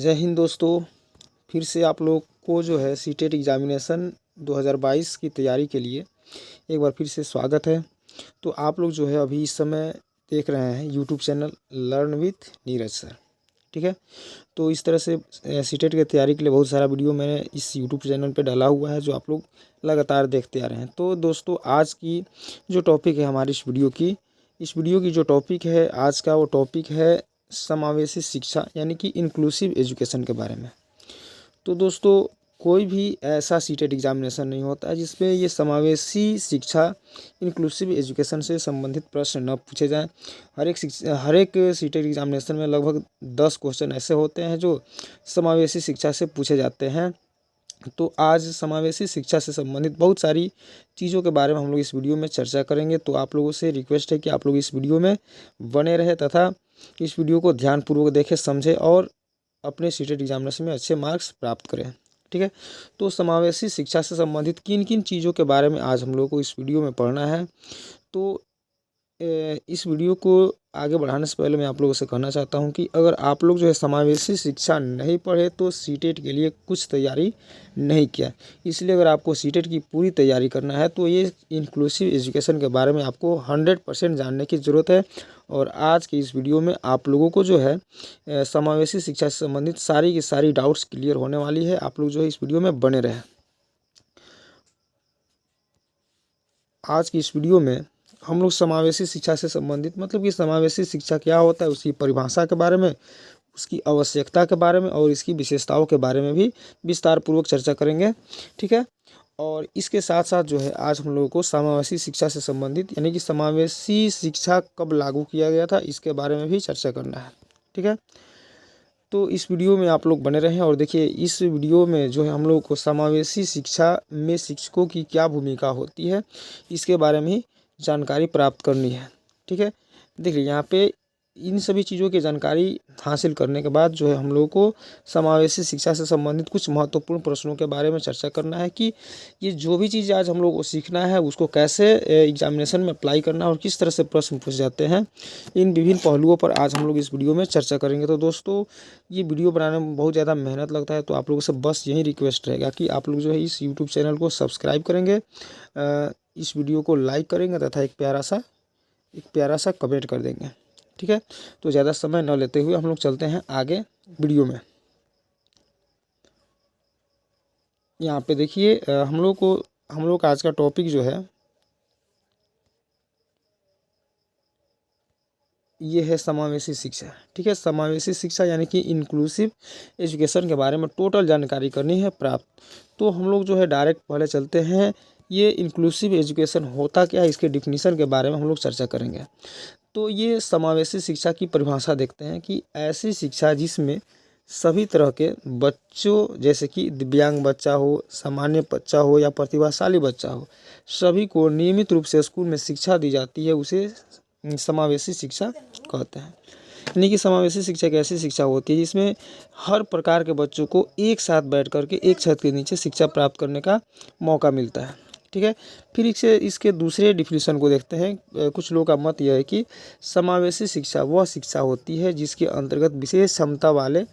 जय हिंद दोस्तों। फिर से आप लोग को जो है सीटेट एग्ज़ामिनेशन 2022 की तैयारी के लिए एक बार फिर से स्वागत है। तो आप लोग जो है अभी इस समय देख रहे हैं YouTube channel learn with Neeraj sir, ठीक है। तो इस तरह से सीटेट की तैयारी के लिए बहुत सारा वीडियो मैंने इस यूट्यूब चैनल पे डाला हुआ है जो आप लोग लगातार देखते आ रहे हैं। तो दोस्तों आज की जो टॉपिक है हमारी इस वीडियो की जो टॉपिक है आज का वो टॉपिक है समावेशी शिक्षा यानी कि इंक्लूसिव एजुकेशन के बारे में। तो दोस्तों कोई भी ऐसा सीटेट एग्जामिनेशन नहीं होता है जिसमें ये समावेशी शिक्षा इंक्लूसिव एजुकेशन से संबंधित प्रश्न न पूछे जाएं। हर एक सीटेट एग्जामिनेशन में लगभग 10 क्वेश्चन ऐसे होते हैं जो समावेशी शिक्षा से पूछे जाते हैं। तो आज समावेशी शिक्षा से संबंधित बहुत सारी चीज़ों के बारे में हम लोग इस वीडियो में चर्चा करेंगे। तो आप लोगों से रिक्वेस्ट है कि आप लोग इस वीडियो में बने रहे तथा इस वीडियो को ध्यानपूर्वक देखें, समझें और अपने सीटेट एग्जामिनेशन में अच्छे मार्क्स प्राप्त करें, ठीक है। तो समावेशी शिक्षा से संबंधित किन किन चीज़ों के बारे में आज हम लोग को इस वीडियो में पढ़ना है। तो इस वीडियो को आगे बढ़ाने से पहले मैं आप लोगों से कहना चाहता हूं कि अगर आप लोग जो है समावेशी शिक्षा नहीं पढ़े तो सीटेट के लिए कुछ तैयारी नहीं किया। इसलिए अगर आपको सीटेट की पूरी तैयारी करना है तो ये इंक्लूसिव एजुकेशन के बारे में आपको 100% जानने की ज़रूरत है। और आज की इस वीडियो में आप लोगों को जो है समावेशी शिक्षा से संबंधित सारी की सारी डाउट्स क्लियर होने वाली है। आप लोग जो है इस वीडियो में बने रहें। आज की इस वीडियो में हम लोग समावेशी शिक्षा से संबंधित मतलब कि समावेशी शिक्षा क्या होता है, उसकी परिभाषा के बारे में, उसकी आवश्यकता के बारे में और इसकी विशेषताओं के बारे में भी विस्तार पूर्वक चर्चा करेंगे, ठीक है। और इसके साथ साथ जो है आज हम लोगों को समावेशी शिक्षा से संबंधित यानी कि समावेशी शिक्षा कब लागू किया गया था इसके बारे में भी चर्चा करना है, ठीक है। तो इस वीडियो में आप लोग बने रहें और देखिए इस वीडियो में जो है हम लोग को समावेशी शिक्षा में शिक्षकों की क्या भूमिका होती है इसके बारे में ही जानकारी प्राप्त करनी है, ठीक है। देखिए यहाँ पे इन सभी चीज़ों की जानकारी हासिल करने के बाद जो है हम लोगों को समावेशी शिक्षा से संबंधित कुछ महत्वपूर्ण प्रश्नों के बारे में चर्चा करना है कि ये जो भी चीज़ आज हम लोग को सीखना है उसको कैसे एग्जामिनेशन में अप्लाई करना है और किस तरह से प्रश्न पूछ जाते हैं। इन विभिन्न पहलुओं पर आज हम लोग इस वीडियो में चर्चा करेंगे। तो दोस्तों ये वीडियो बनाने में बहुत ज़्यादा मेहनत लगता है तो आप लोगों से बस यही रिक्वेस्ट रहेगा कि आप लोग जो है इस यूट्यूब चैनल को सब्सक्राइब करेंगे, इस वीडियो को लाइक करेंगे तथा एक प्यारा सा कमेंट कर देंगे, ठीक है। तो ज़्यादा समय न लेते हुए हम लोग चलते हैं आगे वीडियो में। यहाँ पे देखिए हम लोग का आज का टॉपिक जो है ये है समावेशी शिक्षा, ठीक है। समावेशी शिक्षा यानी कि इंक्लूसिव एजुकेशन के बारे में टोटल जानकारी करनी है प्राप्त। तो हम लोग जो है डायरेक्ट पहले चलते हैं ये इंक्लूसिव एजुकेशन होता क्या है इसके डिफिनीशन के बारे में हम लोग चर्चा करेंगे। तो ये समावेशी शिक्षा की परिभाषा देखते हैं कि ऐसी शिक्षा जिसमें सभी तरह के बच्चों जैसे कि दिव्यांग बच्चा हो, सामान्य बच्चा हो या प्रतिभाशाली बच्चा हो, सभी को नियमित रूप से स्कूल में शिक्षा दी जाती है, उसे समावेशी शिक्षा कहते हैं। यानी कि समावेशी शिक्षा एक ऐसी शिक्षा होती है जिसमें हर प्रकार के बच्चों को एक साथ बैठ करके एक छत के नीचे शिक्षा प्राप्त करने का मौका मिलता है, ठीक है। फिर इसके दूसरे डिफिनीशन को देखते हैं। कुछ लोगों का मत यह है कि समावेशी शिक्षा वह शिक्षा होती है जिसके अंतर्गत विशेष क्षमता वाले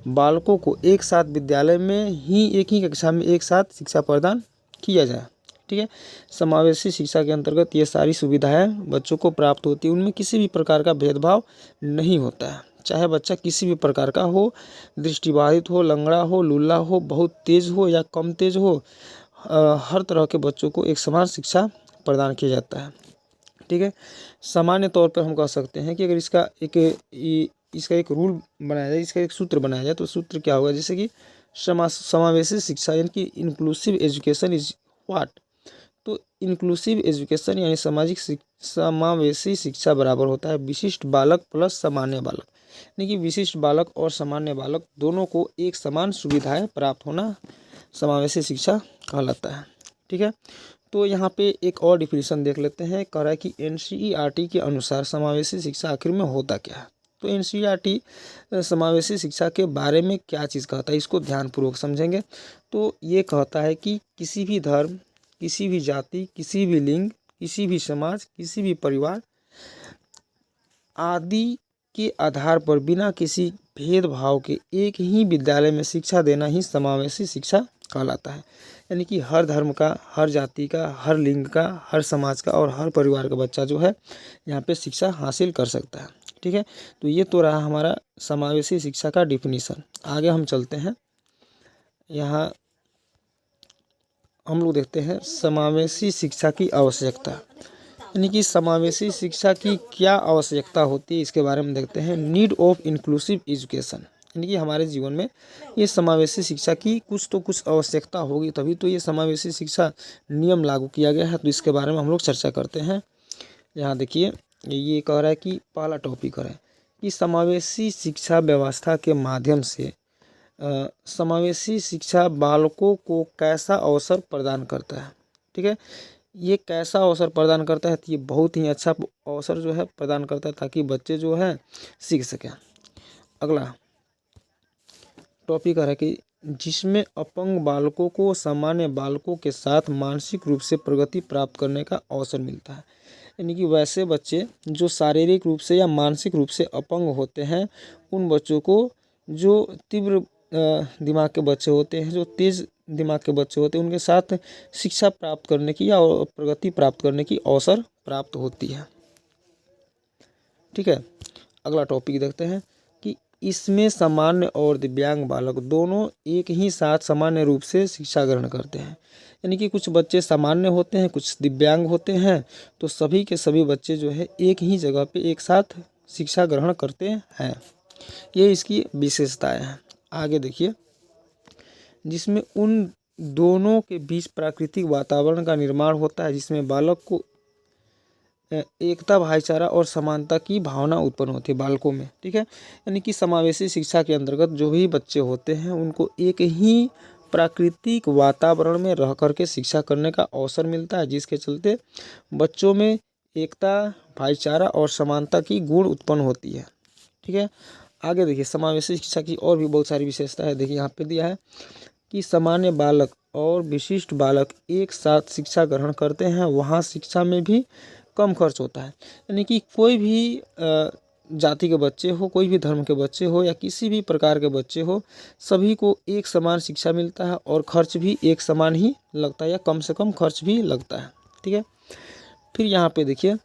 बालकों को एक साथ विद्यालय में ही एक ही कक्षा में एक साथ शिक्षा प्रदान किया जाए, ठीक है। समावेशी शिक्षा के अंतर्गत ये सारी सुविधाएं बच्चों को प्राप्त होती है, उनमें किसी भी प्रकार का भेदभाव नहीं होता है, चाहे बच्चा किसी भी प्रकार का हो, दृष्टिबाधित हो, लंगड़ा हो, लूला हो, बहुत तेज हो या कम तेज हो, हर तरह के बच्चों को एक समान शिक्षा प्रदान किया जाता है, ठीक है। सामान्य तौर पर हम कह सकते हैं कि अगर इसका एक रूल बनाया जाए, इसका एक सूत्र बनाया जाए तो सूत्र क्या होगा, जैसे कि समावेशी शिक्षा यानी कि इंक्लूसिव एजुकेशन इज व्हाट। तो इंक्लूसिव एजुकेशन यानी समावेशी शिक्षा बराबर होता है विशिष्ट बालक प्लस सामान्य बालक, यानी कि विशिष्ट बालक और सामान्य बालक दोनों को एक समान सुविधाएं प्राप्त होना समावेशी शिक्षा कहलाता है, ठीक है। तो यहाँ पे एक और डिफिनीशन देख लेते हैं। कह रहा है कि NCERT के अनुसार समावेशी शिक्षा आखिर में होता क्या है। तो NCERT समावेशी शिक्षा के बारे में क्या चीज़ कहता है इसको ध्यानपूर्वक समझेंगे। तो ये कहता है कि किसी भी धर्म, किसी भी जाति, किसी भी लिंग, किसी भी समाज, किसी भी परिवार आदि के आधार पर बिना किसी भेदभाव के एक ही विद्यालय में शिक्षा देना ही समावेशी शिक्षा कहलाता है। यानी कि हर धर्म का, हर जाति का, हर लिंग का, हर समाज का और हर परिवार का बच्चा जो है यहाँ पे शिक्षा हासिल कर सकता है। ठीक है, तो ये तो रहा हमारा समावेशी शिक्षा का डिफिनीसन। आगे हम चलते हैं, यहाँ हम लोग देखते हैं समावेशी शिक्षा की आवश्यकता। यानी कि समावेशी शिक्षा की क्या आवश्यकता होती है, इसके बारे में देखते हैं। नीड ऑफ इंक्लूसिव एजुकेशन, यानी कि हमारे जीवन में ये समावेशी शिक्षा की कुछ आवश्यकता होगी, तभी तो ये समावेशी शिक्षा नियम लागू किया गया है। तो इसके बारे में हम लोग चर्चा करते हैं। यहाँ देखिए, ये कह रहा है कि पहला टॉपिक है कि समावेशी शिक्षा व्यवस्था के माध्यम से समावेशी शिक्षा बालकों को कैसा अवसर प्रदान करता है। ठीक है, ये कैसा अवसर प्रदान करता है, तो ये बहुत ही अच्छा अवसर जो है प्रदान करता है ताकि बच्चे जो है सीख सकें। अगला टॉपिक है कि जिसमें अपंग बालकों को सामान्य बालकों के साथ मानसिक रूप से प्रगति प्राप्त करने का अवसर मिलता है। यानी कि वैसे बच्चे जो शारीरिक रूप से या मानसिक रूप से अपंग होते हैं, उन बच्चों को जो तीव्र दिमाग के बच्चे होते हैं, जो तेज दिमाग के बच्चे होते हैं, उनके साथ शिक्षा प्राप्त करने की या प्रगति प्राप्त करने की अवसर प्राप्त होती है। ठीक है, अगला टॉपिक देखते हैं कि इसमें सामान्य और दिव्यांग बालक दोनों एक ही साथ सामान्य रूप से शिक्षा ग्रहण करते हैं। यानी कि कुछ बच्चे सामान्य होते हैं, कुछ दिव्यांग होते हैं, तो सभी के सभी बच्चे जो है एक ही जगह पे एक साथ शिक्षा ग्रहण करते हैं। ये इसकी विशेषताएं हैं। आगे देखिए, जिसमें उन दोनों के बीच प्राकृतिक वातावरण का निर्माण होता है, जिसमें बालक को एकता, भाईचारा और समानता की भावना उत्पन्न होती है बालकों में। ठीक है, यानी कि समावेशी शिक्षा के अंतर्गत जो भी बच्चे होते हैं उनको एक ही प्राकृतिक वातावरण में रह करके शिक्षा करने का अवसर मिलता है, जिसके चलते बच्चों में एकता, भाईचारा और समानता की गुण उत्पन्न होती है। ठीक है, आगे देखिए, समावेशी शिक्षा की और भी बहुत सारी विशेषता है। देखिए यहाँ पे दिया है कि सामान्य बालक और विशिष्ट बालक एक साथ शिक्षा ग्रहण करते हैं, वहाँ शिक्षा में भी कम खर्च होता है। यानी कि कोई भी जाति के बच्चे हो, कोई भी धर्म के बच्चे हो या किसी भी प्रकार के बच्चे हो, सभी को एक समान शिक्षा मिलता है और खर्च भी एक समान ही लगता है या कम से कम खर्च भी लगता है। ठीक है, फिर यहाँ पे देखिए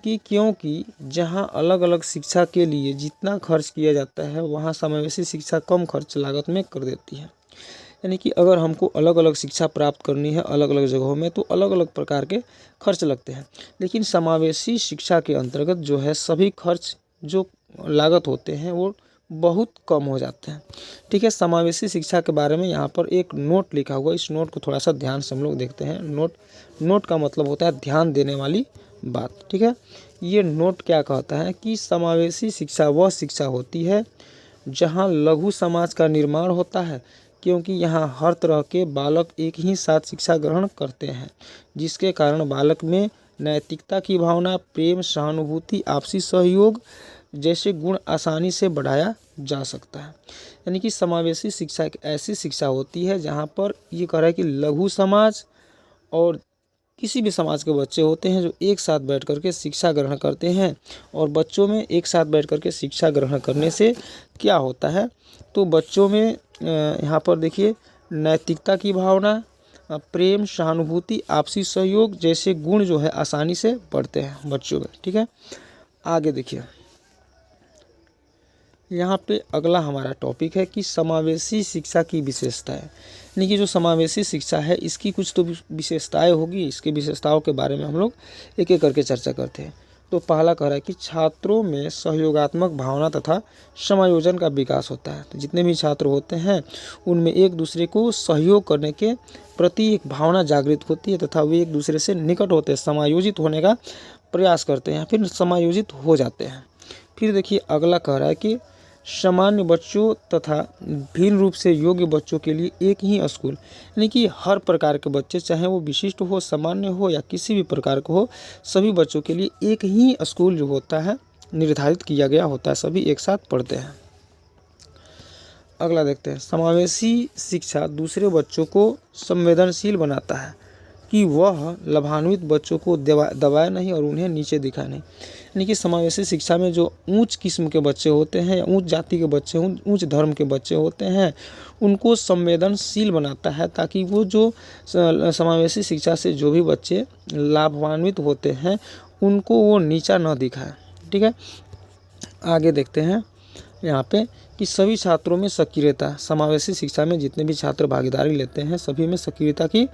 कि क्योंकि जहाँ अलग अलग शिक्षा के लिए जितना खर्च किया जाता है, वहाँ समावेशी शिक्षा कम खर्च लागत में कर देती है। यानी कि अगर हमको अलग अलग शिक्षा प्राप्त करनी है अलग अलग जगहों में, तो अलग अलग प्रकार के खर्च लगते हैं, लेकिन समावेशी शिक्षा के अंतर्गत जो है सभी खर्च जो लागत होते हैं वो बहुत कम हो जाते हैं। ठीक है, समावेशी शिक्षा के बारे में यहाँ पर एक नोट लिखा हुआ है, इस नोट को थोड़ा सा ध्यान से हम लोग देखते हैं। नोट का मतलब होता है ध्यान देने वाली बात। ठीक है, ये नोट क्या कहता है कि समावेशी शिक्षा वह शिक्षा होती है जहाँ लघु समाज का निर्माण होता है, क्योंकि यहाँ हर तरह के बालक एक ही साथ शिक्षा ग्रहण करते हैं, जिसके कारण बालक में नैतिकता की भावना, प्रेम, सहानुभूति, आपसी सहयोग जैसे गुण आसानी से बढ़ाया जा सकता है। यानी कि समावेशी शिक्षा एक ऐसी शिक्षा होती है जहाँ पर ये कह रहा है कि लघु समाज और किसी भी समाज के बच्चे होते हैं जो एक साथ बैठ करके शिक्षा ग्रहण करते हैं, और बच्चों में एक साथ बैठ करके शिक्षा ग्रहण करने से क्या होता है, तो बच्चों में यहाँ पर देखिए नैतिकता की भावना, प्रेम, सहानुभूति, आपसी सहयोग जैसे गुण जो है आसानी से बढ़ते हैं बच्चों में। ठीक है, आगे देखिए, यहाँ पे अगला हमारा टॉपिक है कि समावेशी शिक्षा की विशेषताएं। यानी कि जो समावेशी शिक्षा है इसकी कुछ तो विशेषताएं होगी, इसके विशेषताओं के बारे में हम लोग एक एक करके चर्चा करते हैं। तो पहला कह रहा है कि छात्रों में सहयोगात्मक भावना तथा समायोजन का विकास होता है। तो जितने भी छात्र होते हैं उनमें एक दूसरे को सहयोग करने के प्रति एक भावना जागृत होती है तथा वे एक दूसरे से निकट होते हैं, समायोजित होने का प्रयास करते हैं, फिर समायोजित हो जाते हैं। फिर देखिए अगला कह रहा है कि सामान्य बच्चों तथा भिन्न रूप से योग्य बच्चों के लिए एक ही स्कूल, यानी कि हर प्रकार के बच्चे, चाहे वो विशिष्ट हो, सामान्य हो या किसी भी प्रकार का हो, सभी बच्चों के लिए एक ही स्कूल जो होता है निर्धारित किया गया होता है, सभी एक साथ पढ़ते हैं। अगला देखते हैं, समावेशी शिक्षा दूसरे बच्चों को संवेदनशील बनाता है कि वह लाभान्वित बच्चों को दबाए नहीं और उन्हें नीचे दिखाए नहीं। यानी कि समावेशी शिक्षा में जो उच्च किस्म के बच्चे होते हैं या उच्च जाति के बच्चे, उच्च धर्म के बच्चे होते हैं, उनको संवेदनशील बनाता है, ताकि वो जो समावेशी शिक्षा से जो भी बच्चे लाभान्वित होते हैं उनको वो नीचा न दिखाए। ठीक है, आगे देखते हैं यहाँ पे कि सभी छात्रों में सक्रियता, समावेशी शिक्षा में जितने भी छात्र भागीदारी लेते हैं सभी में सक्रियता की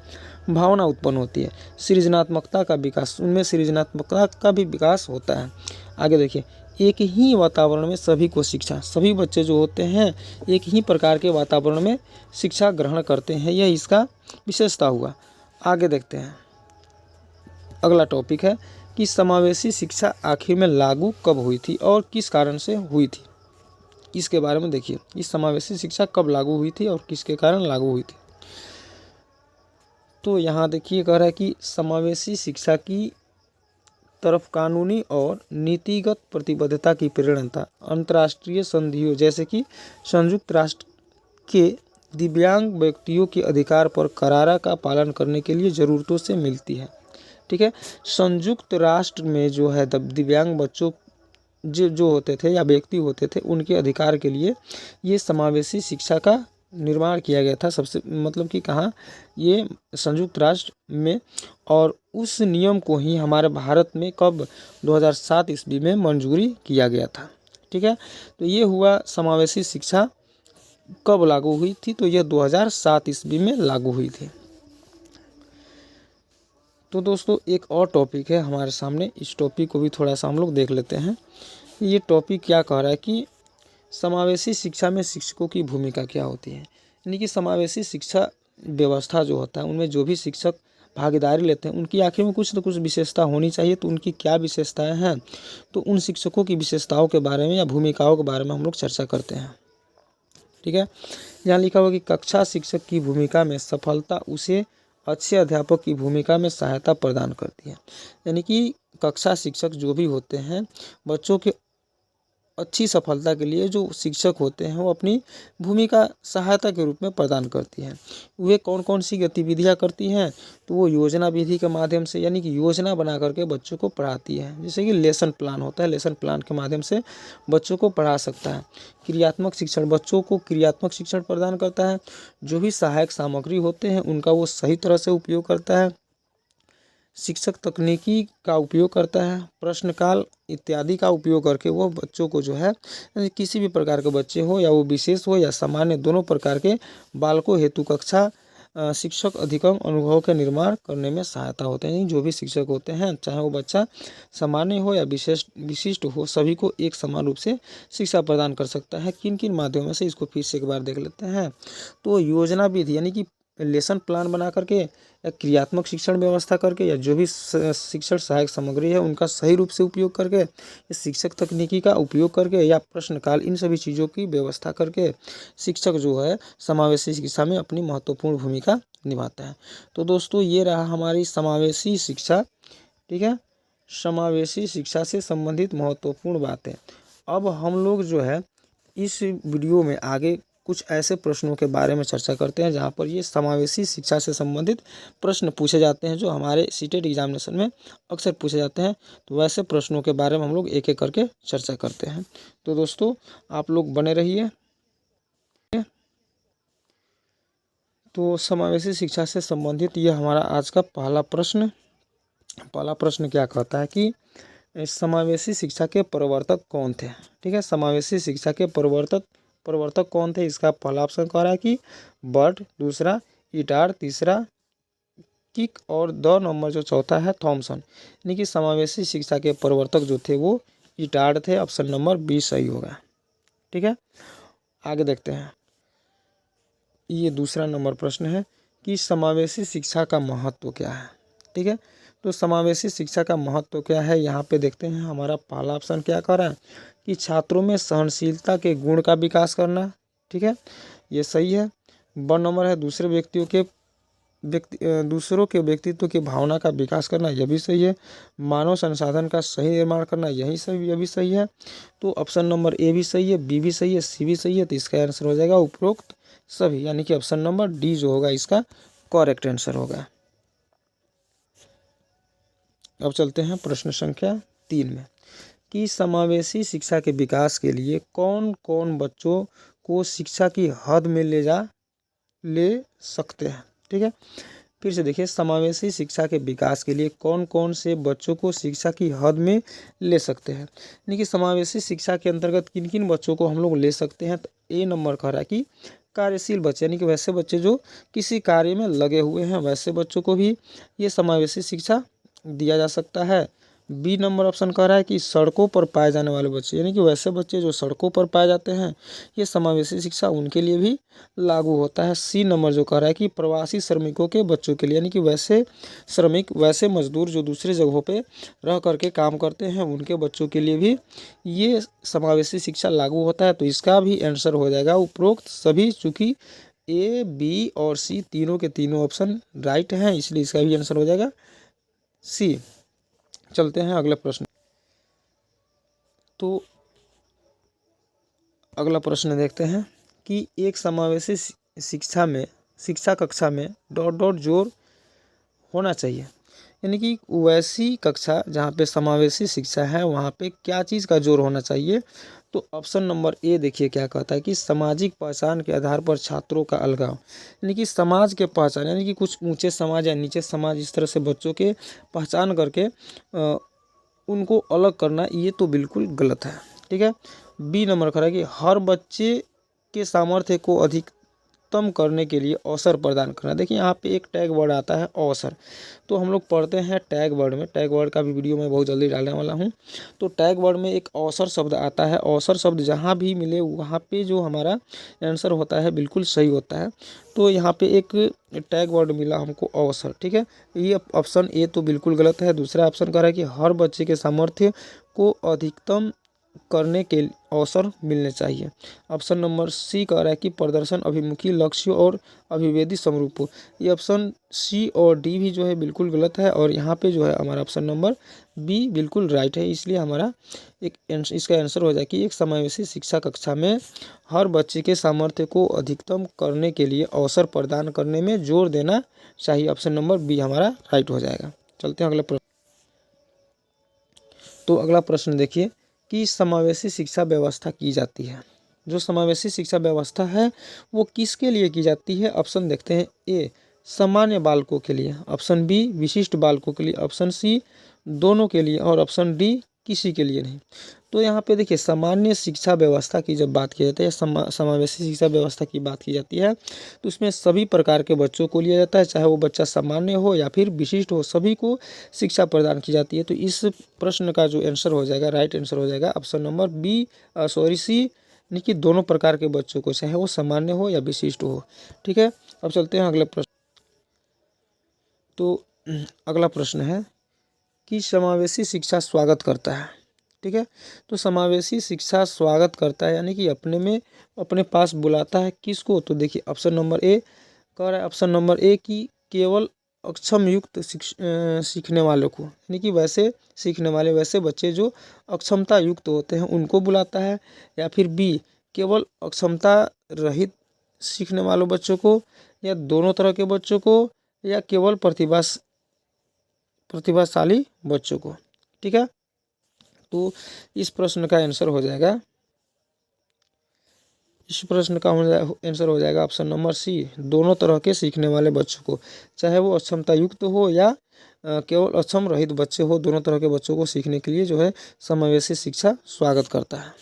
भावना उत्पन्न होती है। सृजनात्मकता का विकास, उनमें सृजनात्मकता का भी विकास होता है। आगे देखिए, एक ही वातावरण में सभी को शिक्षा, सभी बच्चे जो होते हैं एक ही प्रकार के वातावरण में शिक्षा ग्रहण करते हैं, यह इसका विशेषता हुआ। आगे देखते हैं, अगला टॉपिक है कि समावेशी शिक्षा आखिर में लागू कब हुई थी और किस कारण से हुई थी। इसके बारे में देखिए, इस समावेशी शिक्षा कब लागू हुई थी और किसके कारण लागू हुई थी। तो यहाँ देखिए कह रहा है कि समावेशी शिक्षा की तरफ कानूनी और नीतिगत प्रतिबद्धता की प्रेरणा अंतर्राष्ट्रीय संधियों जैसे कि संयुक्त राष्ट्र के दिव्यांग व्यक्तियों के अधिकार पर करारा का पालन करने के लिए ज़रूरतों से मिलती है। ठीक है, संयुक्त राष्ट्र में जो है दिव्यांग बच्चों जो होते थे या व्यक्ति होते थे उनके अधिकार के लिए ये समावेशी शिक्षा का निर्माण किया गया था। सबसे मतलब कि कहाँ, ये संयुक्त राष्ट्र में, और उस नियम को ही हमारे भारत में कब 2007 ईस्वी में मंजूरी किया गया था। ठीक है, तो ये हुआ समावेशी शिक्षा कब लागू हुई थी, तो यह 2007 ईस्वी में लागू हुई थी। तो दोस्तों एक और टॉपिक है हमारे सामने, इस टॉपिक को भी थोड़ा सा हम लोग देख लेते हैं। ये टॉपिक क्या कह रहा है कि समावेशी शिक्षा में शिक्षकों की भूमिका क्या होती है। यानी कि समावेशी शिक्षा व्यवस्था जो होता है उनमें जो भी शिक्षक भागीदारी लेते हैं उनकी आखिर में कुछ तो कुछ विशेषता होनी चाहिए। तो उनकी क्या विशेषताएं हैं, तो उन शिक्षकों की विशेषताओं के बारे में या भूमिकाओं के बारे में हम लोग चर्चा करते हैं। ठीक है, यहाँ लिखा हुआ कि कक्षा शिक्षक की भूमिका में सफलता उसे अच्छे अध्यापक की भूमिका में सहायता प्रदान करती है। यानी कि कक्षा शिक्षक जो भी होते हैं बच्चों के अच्छी सफलता के लिए जो शिक्षक होते हैं वो अपनी भूमिका सहायता के रूप में प्रदान करती हैं। वे कौन कौन सी गतिविधियां करती हैं, तो वो योजना विधि के माध्यम से, यानी कि योजना बना करके बच्चों को पढ़ाती है। जैसे कि लेसन प्लान होता है, लेसन प्लान के माध्यम से बच्चों को पढ़ा सकता है। क्रियात्मक शिक्षण, बच्चों को क्रियात्मक शिक्षण प्रदान करता है। जो भी सहायक सामग्री होते हैं उनका वो सही तरह से उपयोग करता है। शिक्षक तकनीकी का उपयोग करता है, प्रश्नकाल इत्यादि का उपयोग करके वो बच्चों को जो है, किसी भी प्रकार के बच्चे हो या वो विशेष हो या सामान्य, दोनों प्रकार के बालकों हेतु कक्षा शिक्षक अधिगम अनुभव के निर्माण करने में सहायता होते हैं। जो भी शिक्षक होते हैं चाहे वो बच्चा सामान्य हो या विशिष्ट हो, सभी को एक समान रूप से शिक्षा प्रदान कर सकता है। किन किन माध्यमों से, इसको फिर से एक बार देख लेते हैं। तो योजना विधि यानी कि लेसन प्लान बना करके या क्रियात्मक शिक्षण व्यवस्था करके या जो भी शिक्षण सहायक सामग्री है उनका सही रूप से उपयोग करके, शिक्षक तकनीकी का उपयोग करके या प्रश्नकाल, इन सभी चीज़ों की व्यवस्था करके शिक्षक जो है समावेशी शिक्षा में अपनी महत्वपूर्ण भूमिका निभाता है। तो दोस्तों ये रहा हमारी समावेशी शिक्षा। ठीक है, समावेशी शिक्षा से संबंधित महत्वपूर्ण बातें। अब हम लोग जो है इस वीडियो में आगे कुछ ऐसे प्रश्नों के बारे में चर्चा करते हैं जहां पर ये समावेशी शिक्षा से संबंधित प्रश्न पूछे जाते हैं, जो हमारे सीटेट एग्जामिनेशन में अक्सर पूछे जाते हैं। तो वैसे प्रश्नों के बारे में हम लोग एक एक करके चर्चा करते हैं। तो दोस्तों आप लोग बने रहिए। तो समावेशी शिक्षा से संबंधित ये हमारा आज का पहला प्रश्न क्या कहता है कि समावेशी शिक्षा के प्रवर्तक कौन थे। ठीक है, समावेशी शिक्षा के प्रवर्तक कौन थे, इसका पहला ऑप्शन कह रहा है कि बर्ट, दूसरा इटार्ड, तीसरा किक और 2 नंबर जो चौथा है थॉमसन। यानी कि समावेशी शिक्षा के प्रवर्तक जो थे वो इटार्ड थे। ऑप्शन नंबर बी सही होगा। ठीक है, आगे देखते हैं। ये दूसरा नंबर प्रश्न है कि समावेशी शिक्षा का महत्व क्या है। ठीक है, तो समावेशी शिक्षा का महत्व क्या है, यहाँ पे देखते हैं। हमारा पहला ऑप्शन क्या कह रहा है कि छात्रों में सहनशीलता के गुण का विकास करना। ठीक है, ये सही है। ब नंबर है दूसरों के व्यक्तित्व की भावना का विकास करना, यह भी सही है। मानव संसाधन का सही निर्माण करना, यह भी सही है। तो ऑप्शन नंबर ए भी सही है, बी भी सही है, सी भी सही है। तो इसका आंसर हो जाएगा उपरोक्त सभी, यानी कि ऑप्शन नंबर डी जो होगा इसका करेक्ट आंसर होगा। अब चलते हैं प्रश्न संख्या 3 में। कि समावेशी शिक्षा के विकास के लिए कौन कौन बच्चों को शिक्षा की हद में ले सकते हैं। ठीक है, फिर से देखिए, समावेशी शिक्षा के विकास के लिए कौन कौन से बच्चों को शिक्षा की हद में ले सकते हैं। यानी कि समावेशी शिक्षा के अंतर्गत किन किन बच्चों को हम लोग ले सकते हैं। तो ए नंबर कह रहा है कि कार्यशील बच्चे, यानी कि वैसे बच्चे जो किसी कार्य में लगे हुए हैं, वैसे बच्चों को भी ये समावेशी शिक्षा दिया जा सकता है। बी नंबर ऑप्शन कह रहा है कि सड़कों पर पाए जाने वाले बच्चे, यानी कि वैसे बच्चे जो सड़कों पर पाए जाते हैं, ये समावेशी शिक्षा उनके लिए भी लागू होता है। सी नंबर जो कह रहा है कि प्रवासी श्रमिकों के बच्चों के लिए, यानी कि वैसे श्रमिक, वैसे मजदूर जो दूसरे जगहों पे रह करके काम करते हैं, उनके बच्चों के लिए भी ये समावेशी शिक्षा लागू होता है। तो इसका भी आंसर हो जाएगा उपरोक्त सभी, चूँकि ए, बी और सी तीनों के तीनों ऑप्शन राइट हैं, इसलिए इसका भी आंसर हो जाएगा सी। चलते हैं अगले प्रश्न। तो अगला प्रश्न देखते हैं कि एक समावेशी शिक्षा कक्षा में डॉट डॉट जोर होना चाहिए, यानी कि वैसी कक्षा जहाँ पे समावेशी शिक्षा है वहाँ पे क्या चीज़ का जोर होना चाहिए। तो ऑप्शन नंबर ए देखिए क्या कहता है कि सामाजिक पहचान के आधार पर छात्रों का अलगाव, यानी कि समाज के पहचान, यानी कि कुछ ऊंचे समाज या नीचे समाज, इस तरह से बच्चों के पहचान करके उनको अलग करना, ये तो बिल्कुल गलत है। ठीक है, बी नंबर कह रहा है कि हर बच्चे के सामर्थ्य को अधिकतम करने के लिए अवसर प्रदान करना। देखिए यहाँ पे एक टैग वर्ड आता है अवसर, तो हम लोग पढ़ते हैं टैग वर्ड में, टैग वर्ड का भी वीडियो मैं बहुत जल्दी डालने वाला हूँ। तो टैग वर्ड में एक अवसर शब्द आता है, अवसर शब्द जहाँ भी मिले वहाँ पे जो हमारा आंसर होता है बिल्कुल सही होता है। तो यहाँ पे एक टैग वर्ड मिला हमको अवसर। ठीक है, ये ऑप्शन ए तो बिल्कुल गलत है। दूसरा ऑप्शन कह रहा है कि हर बच्चे के सामर्थ्य को अधिकतम करने के अवसर मिलने चाहिए। ऑप्शन नंबर सी कह रहा है कि प्रदर्शन अभिमुखी लक्ष्य और अभिवेदी समरूपों। ये ऑप्शन सी और डी भी जो है बिल्कुल गलत है, और यहाँ पे जो है हमारा ऑप्शन नंबर बी बिल्कुल राइट है। इसलिए हमारा इसका आंसर हो जाए कि एक समावेशी शिक्षा कक्षा में हर बच्चे के सामर्थ्य को अधिकतम करने के लिए अवसर प्रदान करने में जोर देना चाहिए। ऑप्शन नंबर बी हमारा राइट हो जाएगा। चलते हैं अगला प्रश्न। तो अगला प्रश्न देखिए कि समावेशी शिक्षा व्यवस्था की जाती है, जो समावेशी शिक्षा व्यवस्था है वो किसके लिए की जाती है। ऑप्शन देखते हैं, ए सामान्य बालकों के लिए, ऑप्शन बी विशिष्ट बालकों के लिए, ऑप्शन सी दोनों के लिए, और ऑप्शन डी किसी के लिए नहीं। तो यहाँ पे देखिए सामान्य शिक्षा व्यवस्था की जब बात की जाती है, समावेशी शिक्षा व्यवस्था की बात की जाती है, तो उसमें सभी प्रकार के बच्चों को लिया जाता है, चाहे वो बच्चा सामान्य हो या फिर विशिष्ट हो, सभी को शिक्षा प्रदान की जाती है। तो इस प्रश्न का जो आंसर हो जाएगा, राइट आंसर हो जाएगा ऑप्शन नंबर बी, सी, यानी कि दोनों प्रकार के बच्चों को, चाहे वो सामान्य हो या विशिष्ट हो। ठीक है, अब चलते हैं अगले प्रश्न। तो अगला प्रश्न है कि समावेशी शिक्षा स्वागत करता है। ठीक है, तो समावेशी शिक्षा स्वागत करता है यानी कि अपने पास बुलाता है किसको। तो देखिए ऑप्शन नंबर ए कह रहा है, ऑप्शन नंबर ए कि केवल अक्षम युक्त सीखने वालों को, यानी कि वैसे सीखने वाले, वैसे बच्चे जो अक्षमता युक्त होते हैं उनको बुलाता है, या फिर बी केवल अक्षमता रहित सीखने वालों बच्चों को, या दोनों तरह के बच्चों को, या केवल प्रतिभाशाली बच्चों को। ठीक है, तो इस प्रश्न का आंसर हो जाएगा, इस प्रश्न का आंसर हो जाएगा ऑप्शन नंबर सी, दोनों तरह के सीखने वाले बच्चों को, चाहे वो अक्षमता युक्त हो या केवल अक्षम रहित बच्चे हो, दोनों तरह के बच्चों को सीखने के लिए जो है समावेशी शिक्षा स्वागत करता है।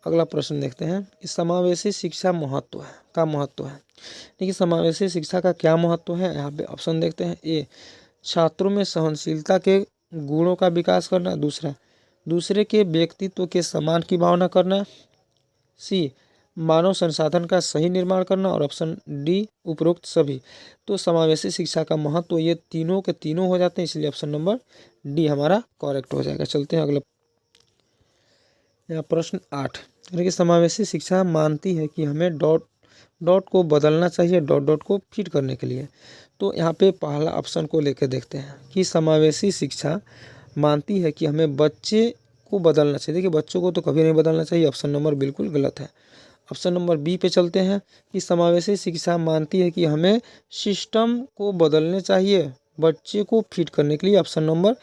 अगला प्रश्न देखते हैं, इस समावेशी शिक्षा महत्व है। देखिए समावेशी शिक्षा का क्या महत्व है, यहाँ पे ऑप्शन देखते हैं। ए छात्रों में सहनशीलता के गुणों का विकास करना, दूसरे के व्यक्तित्व के सम्मान की भावना करना, सी मानव संसाधन का सही निर्माण करना, और ऑप्शन डी उपरोक्त सभी। तो समावेशी शिक्षा का महत्व ये तीनों के तीनों हो जाते हैं, इसलिए ऑप्शन नंबर डी हमारा करेक्ट हो जाएगा। चलते हैं अगला, यहाँ प्रश्न 8, यानी कि समावेशी शिक्षा मानती है कि हमें डॉट को बदलना चाहिए डॉट को फिट करने के लिए। तो यहाँ पे पहला ऑप्शन को लेकर देखते हैं कि समावेशी शिक्षा मानती है कि हमें बच्चे को बदलना चाहिए। देखिए बच्चों को तो कभी नहीं बदलना चाहिए, ऑप्शन नंबर बिल्कुल गलत है। ऑप्शन नंबर बी पे चलते हैं कि समावेशी शिक्षा मानती है कि हमें सिस्टम को बदलने चाहिए बच्चे को फिट करने के लिए। ऑप्शन नंबर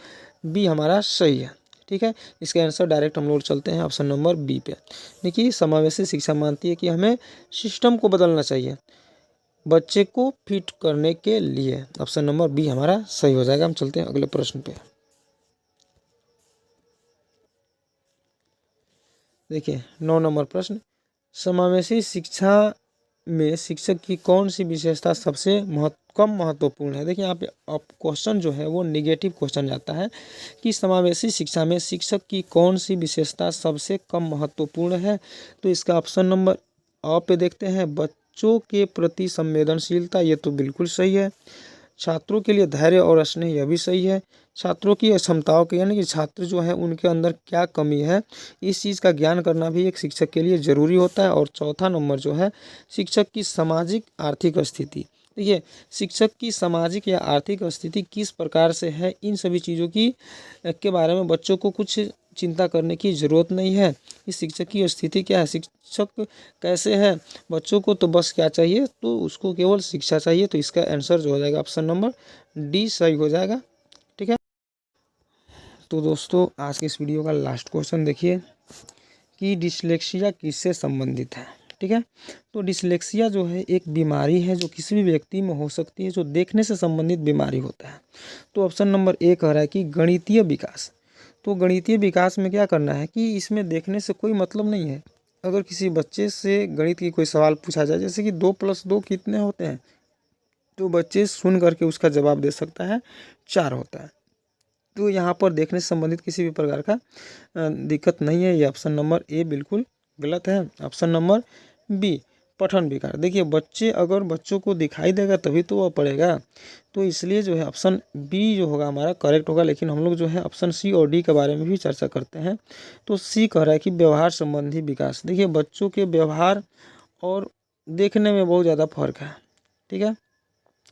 बी हमारा सही है। ठीक है, इसका आंसर डायरेक्ट हम लोग चलते हैं ऑप्शन नंबर बी पे। देखिए, समावेशी शिक्षा मानती है कि हमें सिस्टम को बदलना चाहिए बच्चे को फिट करने के लिए। ऑप्शन नंबर बी हमारा सही हो जाएगा। हम चलते हैं अगले प्रश्न पे। देखिए 9 नंबर प्रश्न, समावेशी शिक्षा में शिक्षक की कौन सी विशेषता सबसे कम महत्वपूर्ण है। देखिए यहाँ पे अब क्वेश्चन जो है वो निगेटिव क्वेश्चन जाता है कि समावेशी शिक्षा में शिक्षक की कौन सी विशेषता सबसे कम महत्वपूर्ण है। तो इसका ऑप्शन नंबर अ पे देखते हैं, बच्चों के प्रति संवेदनशीलता, ये तो बिल्कुल सही है। छात्रों के लिए धैर्य और स्नेह, यह भी सही है। छात्रों की क्षमताओं के यानी कि छात्र जो है उनके अंदर क्या कमी है इस चीज़ का ज्ञान करना भी एक शिक्षक के लिए ज़रूरी होता है। और चौथा नंबर जो है शिक्षक की सामाजिक आर्थिक स्थिति। देखिए, शिक्षक की सामाजिक या आर्थिक स्थिति किस प्रकार से है, इन सभी चीज़ों की के बारे में बच्चों को कुछ चिंता करने की ज़रूरत नहीं है कि शिक्षक की स्थिति क्या है, शिक्षक कैसे है, बच्चों को तो बस क्या चाहिए, तो उसको केवल शिक्षा चाहिए। तो इसका आंसर जो हो जाएगा ऑप्शन नंबर डी सही हो जाएगा। ठीक है, तो दोस्तों आज के इस वीडियो का लास्ट क्वेश्चन देखिए कि डिसलेक्सिया किससे संबंधित है। ठीक है, तो डिसलेक्सिया जो है एक बीमारी है जो किसी भी व्यक्ति में हो सकती है, जो देखने से संबंधित बीमारी होता है। तो ऑप्शन नंबर ए कह रहा है कि गणितीय विकास। तो गणितीय विकास में क्या करना है कि इसमें देखने से कोई मतलब नहीं है। अगर किसी बच्चे से गणित की कोई सवाल पूछा जाए, जैसे कि 2+2 कितने होते हैं, तो बच्चे सुन करके उसका जवाब दे सकता है 4 होता है। तो यहाँ पर देखने से संबंधित किसी भी प्रकार का दिक्कत नहीं है। ये ऑप्शन नंबर ए बिल्कुल गलत है। ऑप्शन नंबर बी पठन विकार। देखिए, बच्चों को दिखाई देगा तभी तो वह पढ़ेगा, तो इसलिए जो है ऑप्शन बी जो होगा हमारा करेक्ट होगा। लेकिन हम लोग जो है ऑप्शन सी और डी के बारे में भी चर्चा करते हैं। तो सी कह रहा है कि व्यवहार संबंधी विकास। देखिए, बच्चों के व्यवहार और देखने में बहुत ज़्यादा फर्क है। ठीक है,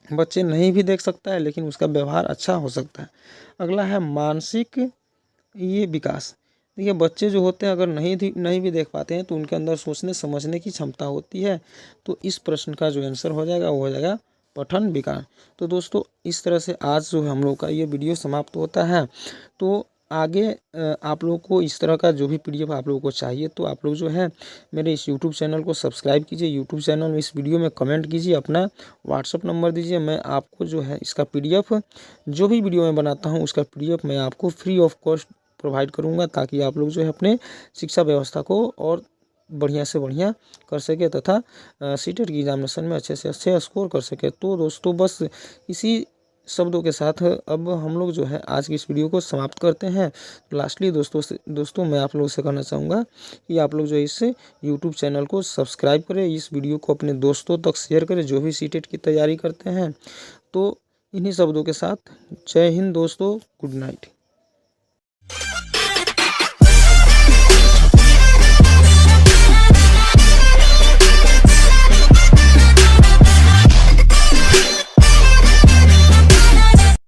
बच्चे नहीं भी देख सकता है लेकिन उसका व्यवहार अच्छा हो सकता है। अगला है मानसिक ये विकास। देखिए, बच्चे जो होते हैं अगर नहीं भी देख पाते हैं तो उनके अंदर सोचने समझने की क्षमता होती है। तो इस प्रश्न का जो आंसर हो जाएगा वो हो जाएगा पठन विकार। तो दोस्तों इस तरह से आज जो है हम लोग का ये वीडियो समाप्त होता है। तो आगे आप लोगों को इस तरह का जो भी पीडीएफ आप लोगों को चाहिए तो आप लोग जो है मेरे इस यूट्यूब चैनल को सब्सक्राइब कीजिए। यूट्यूब चैनल में इस वीडियो में कमेंट कीजिए, अपना व्हाट्सअप नंबर दीजिए। मैं आपको जो है इसका पीडीएफ जो भी वीडियो मैं बनाता हूँ उसका पीडीएफ मैं आपको फ्री ऑफ कॉस्ट प्रोवाइड करूँगा, ताकि आप लोग जो है अपने शिक्षा व्यवस्था को और बढ़िया से बढ़िया कर सके तथा सीटेट की एग्जामिनेशन में अच्छे से अच्छे स्कोर कर सके। तो दोस्तों बस इसी शब्दों के साथ अब हम लोग जो है आज की इस वीडियो को समाप्त करते हैं। लास्टली दोस्तों मैं आप लोगों से कहना चाहूँगा कि आप लोग जो है इस यूट्यूब चैनल को सब्सक्राइब करें, इस वीडियो को अपने दोस्तों तक शेयर करें जो भी सीटेट की तैयारी करते हैं। तो इन्हीं शब्दों के साथ जय हिंद दोस्तों, गुड नाइट।